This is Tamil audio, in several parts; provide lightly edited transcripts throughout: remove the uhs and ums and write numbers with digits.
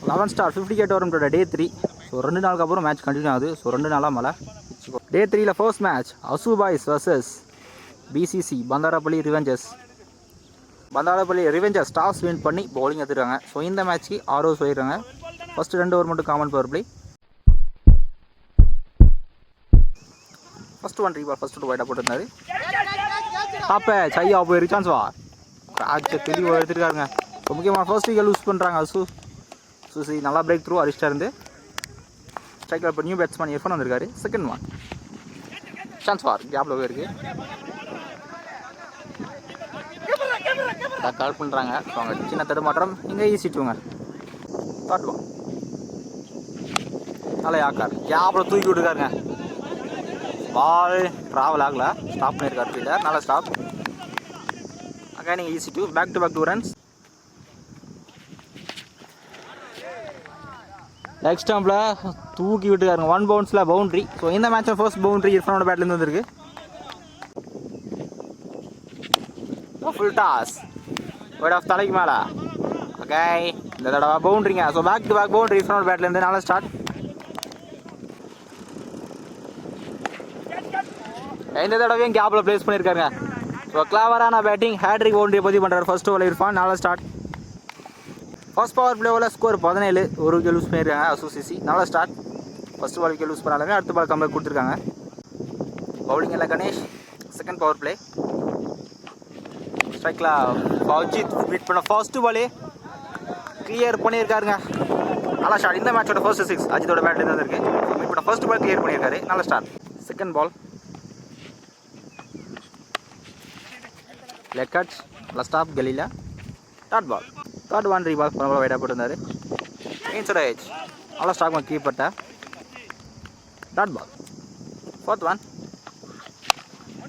11 ஸ்டார் 50K வரும் டே 3. ஸோ 2 நாளுக்கு அப்புறம் மேட்ச் கண்டினியூ ஆகுது. ஸோ 2 நாளாக மழை. டே 3ல first match Asu boys versus PCC Bandarapalli revengers. Bandarapalli revengers toss win பண்ணி பவுலிங் எடுத்துருக்காங்க. ஸோ இந்த மேட்ச்க்கு ஆரோஸ் போயிடுறாங்க. ஃபஸ்ட்டு 2 ஓவர் மட்டும் காமன் பவர் பிளே. ஃபஸ்ட்டு 1 ரீபால் ஃபஸ்ட்டு வைடாக போட்டிருந்தாரு. டாப்பே சையா போய் ரிச்சான்ஸ் வா காட்சை தெளிவாக எடுத்துருக்காருங்க. ஸோ முக்கியமாக ஃபர்ஸ்ட் விக்கெட் லூஸ் பண்ணுறாங்க சுசி. நல்லா பிரேக் த்ரூ அரிஸ்டா இருந்து ஸ்ட்ரைக்கில் இப்போ நியூ பேட்ஸ்மேன் எஃபன் வந்திருக்காரு. செகண்ட் ஒன் சான்ஸ் ஃபார் கேப்பில் போயிருக்கு. கால் பண்ணுறாங்க. ஸோ அவங்க சின்ன தடுமாற்றம் இங்கே ஈஸி டூங்க. தேர்ட் ஒன் நல்லா யாக்கார் கேப்பில் தூக்கி விட்டுருக்காருங்க. பால் ட்ராவல் ஆகலை. ஸ்டாப் பண்ணியிருக்காரு ஃபீல்டர். நல்லா ஸ்டாப். அங்கே நீங்கள் easy two. Back to back 2 runs. Leg ஸ்டம்பில் தூக்கி விட்டுருக்காருங்க. 1 பவுன்ஸில் பவுண்ட்ரி. ஸோ இந்த மேட்சில் ஃபர்ஸ்ட் பவுண்ட்ரி இர்ஃபானோட பேட்லேருந்து வந்திருக்கு. ஃபுல் டாஸ் வைட் ஆஃப் தலைக்கு மேலே. ஓகே இந்த தடவை பவுண்ட்ரிங்க. So back to back boundary இர்ஃபானோட பேட்லேருந்து. நல்லா ஸ்டார்ட். இந்த தடவையும் கேப்பில் ப்ளேஸ் பண்ணியிருக்காருங்க. ஸோ கிளாவரான பேட்டிங் ஹேட்ரிக் பவுண்டரியை பதிவு பண்ணுறாரு ஃபர்ஸ்ட் ஓவர் இர்ஃபான். நல்லா ஸ்டார்ட். ஃபர்ஸ்ட் பவர் பிளேவில் ஸ்கோர் 17. ஒரு விக்கெட் லூஸ் பண்ணியிருக்காங்க அசோசிசி. நல்லா start. First ball wicket loose பண்ணாலுமே அடுத்த பால் கம்பேக் கொடுத்துருக்காங்க. பவுலிங் எல்லாம் கணேஷ். Second power play. ஸ்ட்ரைக்கில் அஜித் மீட் பண்ண ஃபர்ஸ்ட் பாலே கிளியர் பண்ணியிருக்காருங்க. நல்லா ஸ்டார்ட். இந்த மேட்சோட ஃபர்ஸ்ட் 6 அஜித்தோட பேட்லேருந்து வந்திருக்கு. ஸோ மீட் பண்ண ஃபர்ஸ்ட் பால் கிளியர் பண்ணியிருக்காரு. நல்லா start. Second ball leg cuts. நல்லா ஸ்டாப் கலியில். Third ball. தேர்ட் 1 ரீபால் பரவாயில்ல வைடாக போட்டிருந்தாரு. Inside edge. நல்லா ஸ்டாக் கீப்பர்ட்ட. Third ball. Fourth 1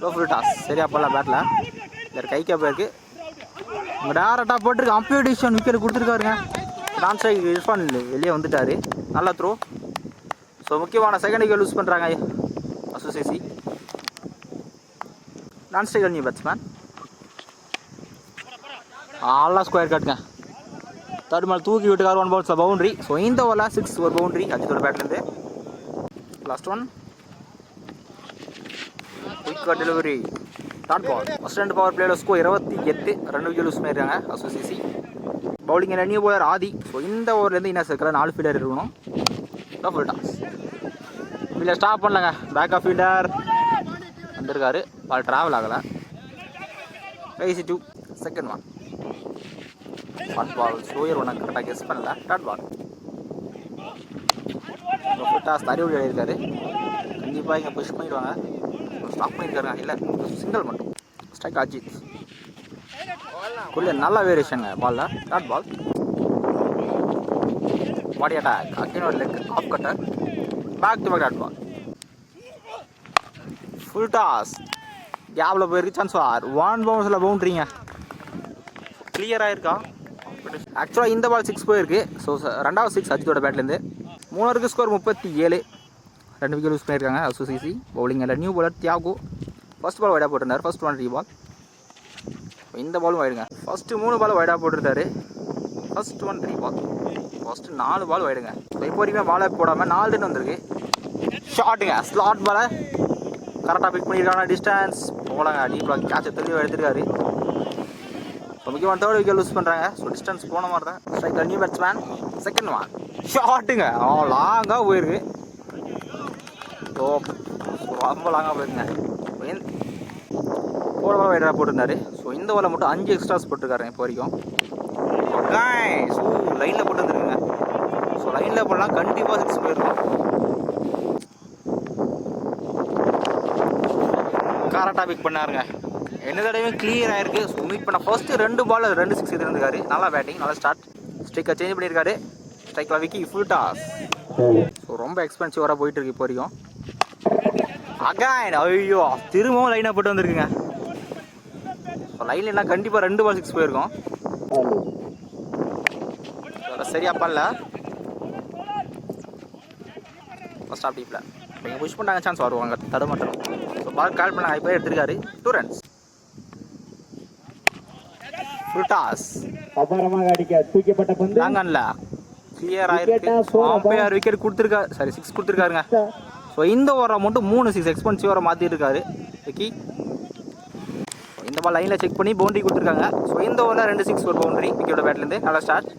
low full toss. சரியா போடலாம் பேட்டில். இல்லை கைக்கா போயிருக்கு. உங்கள் டேரக்டாக போட்டிருக்கு. அம்பையர் டிசிஷன் விக்கெட் கொடுத்துருக்காருங்க. டான்ஸ் இர்ஃபான் வெளியே வந்துட்டார். நல்லா த்ரோ. ஸோ முக்கியமான செகண்ட் விக்கெட் லூஸ் பண்ணுறாங்க அசோசிசி. நான் ஸ்ட்ரைக்கர் நியூ பேட்ஸ்மேன். நல்லா ஸ்கொயர் கட்டுங்க. தேர்ட் பால் தூக்கி விட்டுக்கார். 1 பவுன்ஸில் பவுண்ட்ரி. ஸோ இந்த ஓவரில் 6 ஒரு பவுண்ட்ரி அஜித்தோட பேட்லேருந்து. Last one quick delivery. Third ball. First 2 power பிளேயில் ஸ்கோர் 28. 2 விக்கெட் லூஸ் பண்ணியிருக்காங்க அசோசிசி. Bowling new bowler Aadhi. So இந்த ஓவர்லேருந்து இன்னும் சர்க்கில் 4 ஃபீல்டர் இருக்கணும். Full toss. ஃபீல்டர் ஸ்டாப் பண்ணலங்க. பேக் ஆஃப் ஃபீல்டர் வந்திருக்காரு. பால் ட்ராவல் ஆகலை. ஈஸி 2. செகண்ட் ஒன் ஃபன் பால். சோயர் ஒன்று கரெக்டாக கெஸ் பண்ணல. Third ball. ஃபுல் டாஸ் தறியோடு எழுதியிருக்காரு. கண்டிப்பாக இங்கே புஷ் பண்ணிடுவாங்க. ஸ்டாப் பண்ணியிருக்காருங்க. இல்லை சிங்கிள் மட்டும். ஸ்ட்ரைக் அஜித் குள்ள நல்ல வேரியேஷனுங்க பாலில். Third ball. Body attack. Again ஒரு leg off cutter. Back to back third ball. Full toss. கேப்பில் போயிருக்கு. சான்ஸ் ஃபார் 1 பவுன்ஸில் பவுண்ட்ரிங்க. கிளியராக இருக்கா. ஆக்சுவலாக இந்த பால் 6 போயிருக்கு. ஸோ 2வது 6 அஜித்தோட பேட்லேருந்து. 3 ஸ்கோர் 37. 2 விக்கெட் யூஸ் பண்ணியிருக்காங்க அசோசிசி. பவுலிங் இல்லை நியூ பாலர் தியாகோ. ஃபர்ஸ்ட் பால் வைடாக போட்டிருந்தார். ஃபர்ஸ்ட் 1 ரீபால். இந்த பாலும் வைடுங்க. ஃபர்ஸ்ட்டு 3 பால் வைடாக போட்டிருந்தாரு. ஃபர்ஸ்ட் 1 ரீபால். ஃபர்ஸ்ட்டு 4 பால் வைடுங்க. ஸோ இப்போ வரைக்கும் பாலை போடாமல் 4 ரன் வந்திருக்கு. ஷார்ட்டுங்க. ஸ்லாட் பாலை கரெக்டாக பிக் பண்ணியிருக்காங்க. டிஸ்டன்ஸ் போகலாங்க. டீப் பால் கேட்சை தெளிவாக எடுத்துருக்காரு. ஸோ முக்கியமாக தேர்ட் விக்கெட் லூஸ் பண்ணுறாங்க. ஸோ டிஸ்டன்ஸ் போன மாதிரி தான். Striker new batsman. Second one ஷார்ட்டுங்க. லாங்காக போயிருக்கு. ஸோ ரொம்ப லாங்காக போயிருங்க. போட பால் வைடாக போட்டிருந்தாரு. ஸோ இந்த பாலில் மட்டும் 5 எக்ஸ்ட்ராஸ் போட்டிருக்காருங்க இப்போ வரைக்கும். ஸோ லைனில் போட்டு வந்துருக்குங்க. ஸோ லைனில் போடலாம் கண்டிப்பாக 6 போயிருக்கும். கரெக்டாக பிக் பண்ணாருங்க. என்ன தடவையும் கிளியர் ஆயிருக்கு. ஸோ மீட் பண்ண ஃபர்ஸ்ட்டு 2 பால் 2 6 எடுத்துருக்காரு. நல்லா பேட்டிங். நல்லா ஸ்டார்ட். ஸ்ட்ரைக்கை சேஞ்ச் பண்ணியிருக்காரு. ஸ்ட்ரைக்கில் விக்கி ஃபுல் டாஸ். ஸோ ரொம்ப எக்ஸ்பென்சிவாக போயிட்டு இருக்கு இப்போ வரைக்கும். அகைன் ஐயோ திரும்பவும் லைனாக போட்டு வந்துருக்குங்க. ஸோ லைனில் என்ன கண்டிப்பாக 2 பால் 6 போயிருக்கும். சரியா பண்ணல. ஃபர்ஸ்ட் ஆஃப் டீப்பில் இப்போ புஷ் பண்ணாங்க. சான்ஸ் வருவாங்க. தடுமாற்றம். ஸோ பால் கால் பண்ணாங்க. இப்போ எடுத்துருக்காரு. 2 ரன்ஸ். Full toss. அபாரமாக அடிக்க தூக்கப்பட்ட பந்து லாங்கன்ல கிளியர் ஆயிருக்கு. அம்பையார் விக்கெட் கொடுத்துருக்காரு, சாரி 6 கொடுத்துருக்காருங்க. ஸோ இந்த ஓவரில் மட்டும் 3 6 எக்ஸ்பென்சிவ் ஓவரை மாற்றிட்டு இருக்காரு விக்கி. இந்த பால் லைனில் செக் பண்ணி பவுண்டரி கொடுத்துருக்காங்க. ஸோ இந்த ஓவரில் 2 6 ஒரு பவுண்டரி விக்கெட்டோட பேட்லேருந்து. நல்லா ஸ்டார்ட்.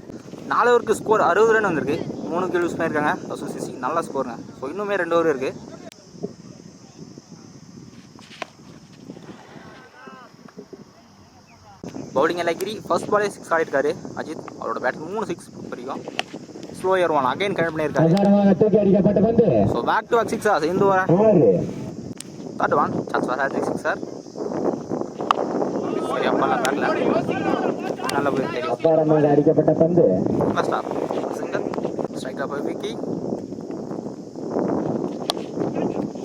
4 ஓவருக்கு ஸ்கோர் 60 ரன் வந்திருக்கு. 3 விக்கெட் யூஸ் பண்ணியிருக்காங்க அசோசிசி. நல்ல ஸ்கோருங்க. ஸோ இன்னுமே 2 ஓவர் இருக்குது. பவுலிங் எல்லாம் ஃபர்ஸ்ட் பாலே 6 ஆடிருக்காரு அஜித். அவரோட பேட் 3 6 வரைக்கும். ஸ்லோ ஏறுவான் அகைன் கனெக்ட் பண்ணியிருக்காரு. ஸோ பேக் டு பேக் 6 இந்த over. Third one chance for hat-trick 6 sir. சரி அப்பெல்லாம் பேட்ல நல்ல போய் தெரியும். அடிக்கப்பட்ட பந்து ஃபர்ஸ்ட் ஆஃப் சிங்கிள் ஸ்ட்ரைக்கா போய் விக்கி.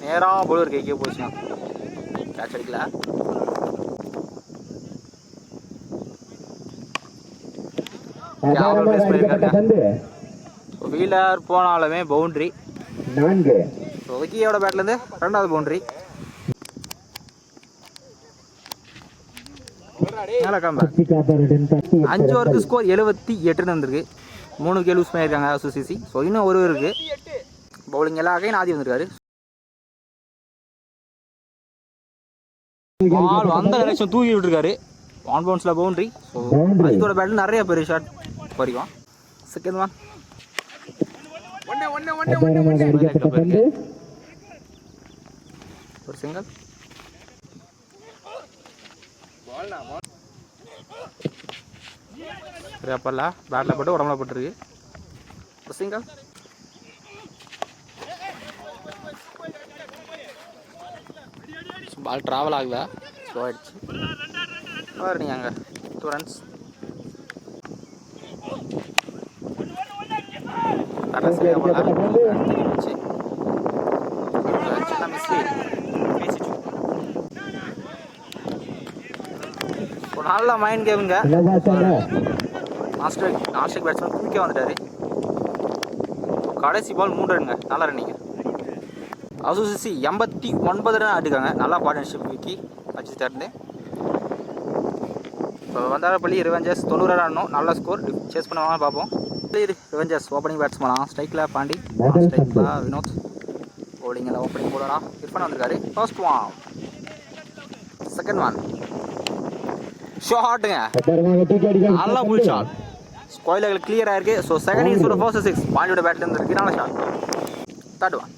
நேரா பவுலர் கைக்கே போச்சுனா கேட்ச் அடிக்கல. வீலர் போனாலுமே பவுண்டரி. விக்கியோட பேட்ல இருந்து 2வது பவுண்டரி. நல்ல கம்பேக். 5 ஓவருக்கு ஸ்கோர் 78 வந்திருக்கு. 3 விக்கெட் யூஸ் பண்ணியிருக்காங்க அசோசிசி. ஸோ இன்னும் ஒரு இருக்கு. பவுலிங் எல்லாம் அகைன் ஆதி வந்திருக்காரு. பால் வந்த நினைச்சம் தூக்கி விட்டுருக்காரு. ஆன் பவுன்ஸில் பவுண்டரி. ஸோ அஜித்தோட பேட்டில் நிறைய பெரிய ஷாட் வரைக்கும். செகண்ட் ஒன் ஒரு சிங்கிள். சரி அப்பல்ல பேட்டில் போட்டு உடம்புல போட்டுருக்கு. ஒரு சிங்கிள். பால் ட்ராவல் ஆகுதா ஸ்லோ ஆகிடுச்சு. நீங்கள் அங்கே 2 ரன்ஸ். நல்ல மைண்ட் கேமுங்க. நாஸ்டிக் பேட்ஸ்மேன் குயிக்காக வந்துட்டாரு. கடைசி பால் 3 ரன்ங்க. நல்ல ரன்னிங்க. அசோசிசி 89 ரன் ஆடிருக்காங்க. நல்லா பார்ட்னர்ஷிப் விக்கி அஜித் இருந்து. இப்போ வந்தாரப்பள்ளி ரிவெஞ்சர்ஸ் 90 ரன் ஆடணும். நல்ல ஸ்கோர். சேஸ் பண்ணுவாங்க பார்ப்போம். ரிவெஞ்சர்ஸ் ஓப்பனிங் பேட்ஸ்மேனா ஸ்ட்ரைக்கில் பாண்டி, ஸ்ட்ரைக்கில் வினோத், பவுலிங்கில் ஓப்பனிங் போலரா இர்ஃபான் வந்திருக்காரு. ஃபர்ஸ்ட் ஒன் செகண்ட் ஒன் ஷாட்டுங்க. நல்லா புல் ஷாட். ஸ்கொயர் கிளியர் ஆயிருக்கு. ஸோ செகண்ட் இன்ஸ் ஒரு ஃபர்ஸ்ட் 6 பாண்டியோட பேட்ல இருந்து இருக்கு. நல்ல shot. Third one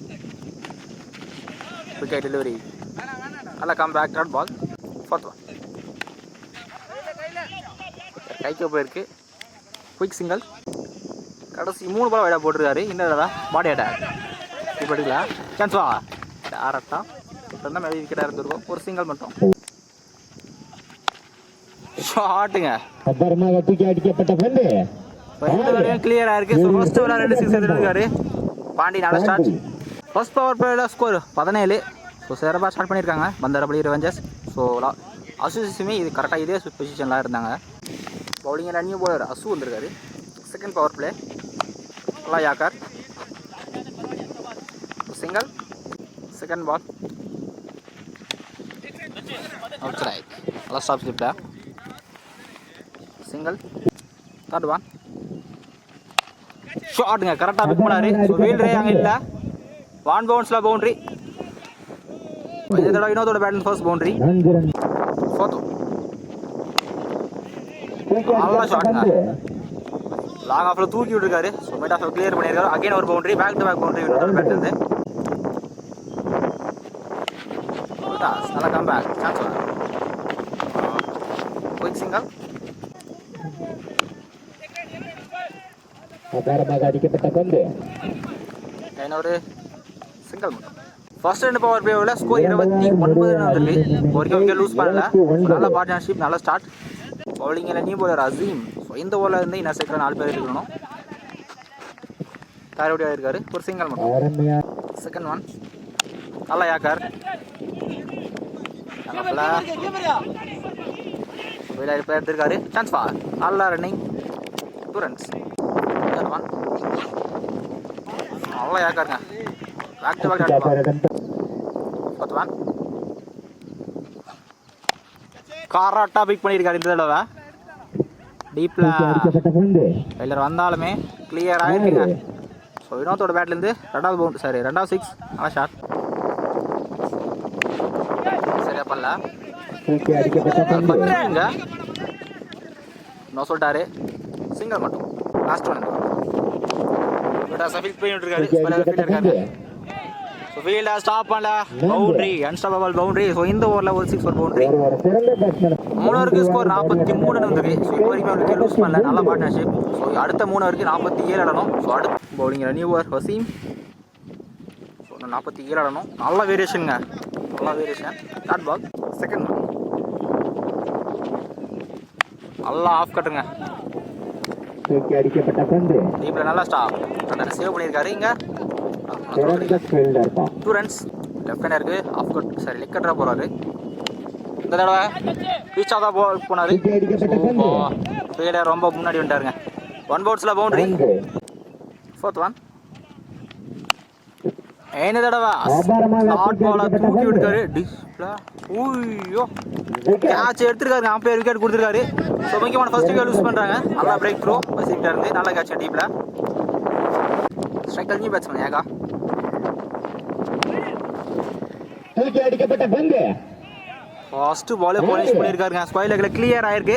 wicket delivery. நல்லா come back dot ball. Fourth one கைக்கு போயிருக்கு. Quick single. கடைசி 3 பால் வைடா போட்டிருக்காரு. இந்த தடவை பாடி அட்டாக் இப்போ எடுக்கல. சான்ஸ் வா டேரக்டா ரெண்டா மேலே விக்கெட்டாக இருந்திருக்கும். ஒரு சிங்கிள் மட்டும். ஷாட்டுங்க. கிளியரா இருக்கு. ஸோ ஃபர்ஸ்ட் ஓவர் 2 6 எடுத்திருக்காரு பாண்டி. நல்ல ஸ்டார்ட். ஃபர்ஸ்ட் பவர் பிளேல ஸ்கோர் 17. ஸோ சிறப்பாக ஸ்டார்ட் பண்ணியிருக்காங்க பந்தாரப்பள்ளி ரிவெஞ்சர்ஸ். ஸோ அசோசியஸுமே இது கரெக்டாக இதே பொசிஷனில் இருந்தாங்க. பவுலிங்கில் நியூ பவுலர் அசு வந்திருக்காரு. செகண்ட் பவர் பிளே நல்லா yorker. Single. Second ball out strike. நல்லா ஸ்டாப் ஸ்லிப்பில் சிங்கிள். தேர்ட் ஒன் ஷாட்டுங்க. கரெக்டாக பிக் பண்ணாரு. ஸோ வீல்டரே அங்கே இல்லை. ஒன் பவுன்ஸில் பவுண்ட்ரி. இந்த தடவை வினோதோட பேட்டில் ஃபர்ஸ்ட் பவுண்ட்ரி. ஃபோர்த் நல்லா ஷாட்டுங்க. லாங் ஆஃபில் தூக்கி விட்டுருக்காரு. ஸோ மிட் ஆஃபில் கிளியர் பண்ணியிருக்காரு. அகைன் ஒரு boundary. Back to back boundary வினோதோட பேட்டில் இருந்து. நல்லா come back. Chance quick single. அடிக்கப்பட்ட பந்து ஒரு சிங்கிள் மட்டும். ஃபர்ஸ்ட் 2 பவர் பிளேவில் ஸ்கோர் 29 வந்திருக்கு. ஒரு விக்கெட் லூஸ் பண்ணல. நல்ல பார்ட்னர்ஷிப். நல்ல ஸ்டார்ட். பவுலிங்கில் நியூ பவுலர் அசீம். ஸோ இந்த ஓவரில் இருந்து இன்னும் சேர்க்கிற 4 பேர் இருக்கணும். தாரோடியாக இருக்காரு. ஒரு சிங்கிள் மட்டும். செகண்ட் ஒன் நல்லா யாக்கார். இப்போ எடுத்திருக்காரு. சான்ஸ் ஃபார் நல்லா ரன்னிங். 2 ரன்ஸ். நல்லா யாக்காருங்க. Back to back. Fourth one கரெக்டாக பிக் பண்ணியிருக்காரு. இந்த தடவை டீப்பில் ஃபெயிலர் வந்தாலுமே கிளியர் ஆகிருக்குங்க. ஸோ வினோத்தோட பேட்லேருந்து ரெண்டாவது 6 நல்லா ஷாட். சரியா பண்ணல இங்கே இன்னும் சொல்லிட்டாரு. சிங்கிள் மட்டும் லாஸ்ட் ஒன் சஃபிக் போயிட்டு இருக்காரு. ஸோ ஃபீல்டை ஸ்டாப் பண்ணல. Boundary, unstoppable boundary. ஸோ இந்த ஓவரில் ஒரு 6 பவுண்டரி. 3 ஓவருக்கு ஸ்கோர் 43 வந்துருக்கு. ஸோ இப்போ வரைக்கும் அவருக்கு லூஸ் பண்ணல. நல்ல பார்ட்னர்ஷிப். ஸோ அடுத்த 3 ஓவருக்கு 47 ஆடணும். ஸோ அடுத்த பவுலிங் நியூவர் வசீம். ஸோ 47 ஆடணும். நல்ல வேரியேஷனுங்க, நல்ல variation. Short ball second ball நல்லா ஆஃப் கட்டுங்க. டீப்ல நல்லா ஸ்டாப் அந்த சேவ் பண்ணியிருக்காரு. இங்கே 2 ரன்ஸ் லெஃப்ட் ஹேண்டருக்கு ஆஃப் கட் லெக் கட்டரா போறாரு. இந்த தடவை பீச்சா தான் போனாரு. ஃபீல்டர் ரொம்ப முன்னாடி வந்துட்டாருங்க. 1 பவுன்ஸ்ல பவுண்டரி. 4th one. இந்த தடவை ஷார்ட் பால தூக்கி விட்டுருக்காரு. ஐயோ கேட்ச் எடுத்துருக்காரு. அம்பையர் விக்கெட் கொடுத்துருக்காரு. ஸோ முக்கியமான ஃபர்ஸ்ட் விக்கெட் யூஸ் பண்ணுறாங்க. நல்லா பிரேக் த்ரோ வசிக்கிட்டா இருந்து நல்லா கேட்ச் டீப்ல. ஸ்ட்ரைக் நியூ பேட்ஸ்மேன் ஏகா. ஃபர்ஸ்ட் பாலே போலிஷ் பண்ணியிருக்காருங்க. ஸ்கொயர் லெக்ல கிளியர் ஆயிருக்கு.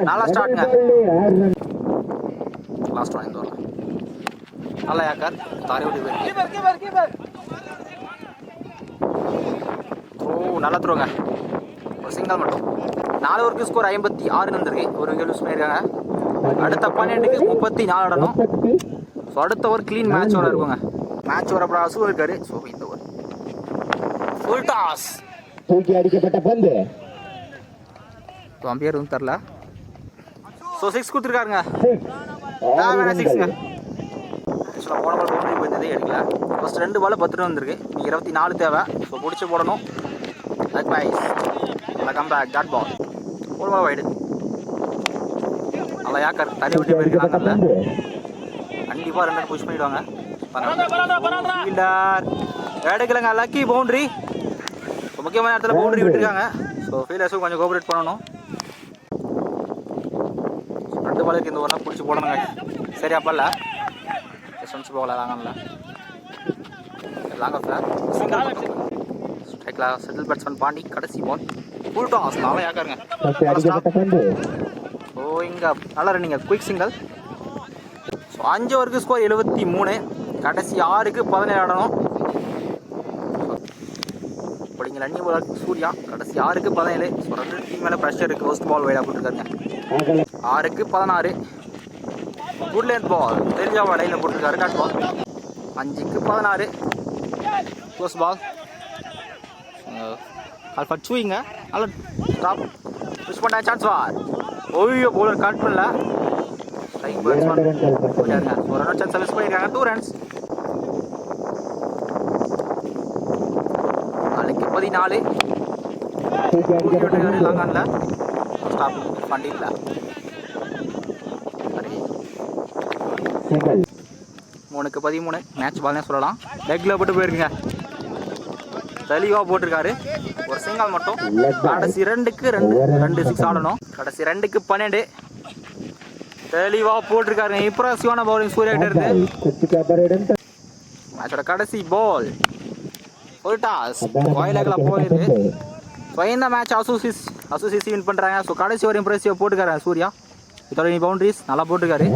நல்லா ஸ்டார்ட்ங்க. Last one. இந்த வரல நல்லா ஏக்கார் தாரி விட்டு போயிருக்கு. ஓ நல்லா த்ரோங்க. ஒரு சிங்கிள் மட்டும். 4 ஓவருக்கு ஸ்கோர் 56 வந்திருக்கு. ஒரு விக்கெட் யூஸ் பண்ணியிருக்காங்க. அடுத்த 12க்கு 34 ஆடணும். ஸோ அடுத்த ஓவர் க்ளீன் மேட்ச் ஓவர் இருக்குங்க. மேட்ச் ஓவர் அப்புறம் அசூர் இருக்காரு. ஸோ இந்த ஓவர் ஃபுல் டாஸ் தூக்கி அடிக்கப்பட்ட பந்து. அம்பையர் வந்து தரல. ஸோ 6 கொடுத்துருக்காருங்க. 6ங்க. ஆக்சுவலாக போன பால் பவுண்டரி போயிருந்தது எடுக்கல. ஃபர்ஸ்ட் 2 பால் 10 ரன் வந்திருக்கு. 24 தேவை. ஸோ பிடிச்சி போடணும். லக் பாய்ஸ் நல்லா கம் பேக். டாட் பால் ஒரு பால் வைடு. நல்லா யாக்கர் தள்ளி விட்டு போயிருக்காங்கல்ல. கண்டிப்பாக 2 ரன் புஷ் பண்ணிவிடுவாங்க. ஃபீல்டர் எடுக்கலைங்க. Lucky boundary. முக்கியமான இடத்துல பவுண்டரி விட்டுருக்காங்க. ஸோ ஃபீல்டர்ஸும் கொஞ்சம் கோஆப்ரேட் பண்ணணும். 2 பாலுக்கு இந்த ஓவரெலாம் பிடிச்சி போடணுங்க. சரியா பண்ணல. சென்ஸ் போகல லாங் ஆஃப் சிங்கிள் ஸ்ட்ரைக்ல செட்டில் பேட்ஸ்மேன் பாண்டி. கடைசி பால் ஃபுல் டாஸ் நல்லா யாக்காருங்க. ஸோ இங்கே நல்லா ரன்னிங்க குயிக் சிங்கிள். ஸோ 5 ஓவருக்கு ஸ்கோர் 73. கடைசி 6க்கு 17 ஆடணும். அப்படிங்க ரன்னி பால் சூர்யா. கடைசி 6க்கு 17. ஸோ 2 டீம் மேலே ப்ரெஷர் இருக்குது. ஃபர்ஸ்ட் பால் வைடாக போட்டுருக்காங்க. 6க்கு 16. குட் லென்த் பால் தெரிஞ்சாவா லைனில் போட்டுருக்காரு. டாட் பால் 5க்கு 16. க்ளோஸ் பால் அல்ஃபா சூயிங்க. நல்ல ஸ்டாப் புஷ் பண்ண சான்ஸ் வார். ஓய்யோ போலர் கட் பண்ணல. ஸ்ட்ரைக் பேட்ஸ்மேன் போட்டாருங்க. ஒரு ரன் சான்ஸ் மிஸ் பண்ணியிருக்காங்க. 2 ரன்ஸ். நாளைக்கு 14. லாங் ஆன்ல ஸ்டாப் பண்ணிடல. 3க்கு 13. மேட்ச் பால்னே சொல்லலாம். லெக்ல போட்டு போயிருக்குங்க. தெளிவாக போட்டிருக்காரு. ஒரு சிங்கிள் மட்டும். கடைசி 2க்கு 2 6 ஆடணும். கடைசி 2க்கு 12. தெளிவாக போட்டிருக்காருங்க. இம்ப்ரெசிவான பவுலிங் சூர்யா கிட்ட இருந்து. மேட்சோட கடைசி பால் ஒரு டாஸ் கோயிலகில் போயிருக்கு. ஸோ இந்த மேட்ச் அசோசியேசி வின் பண்ணுறாங்க. ஸோ கடைசி ஒரு இம்ப்ரெசிவாக போட்டுருக்காரு சூர்யா. இதோட பவுண்டரிஸ் நல்லா போட்டிருக்காரு.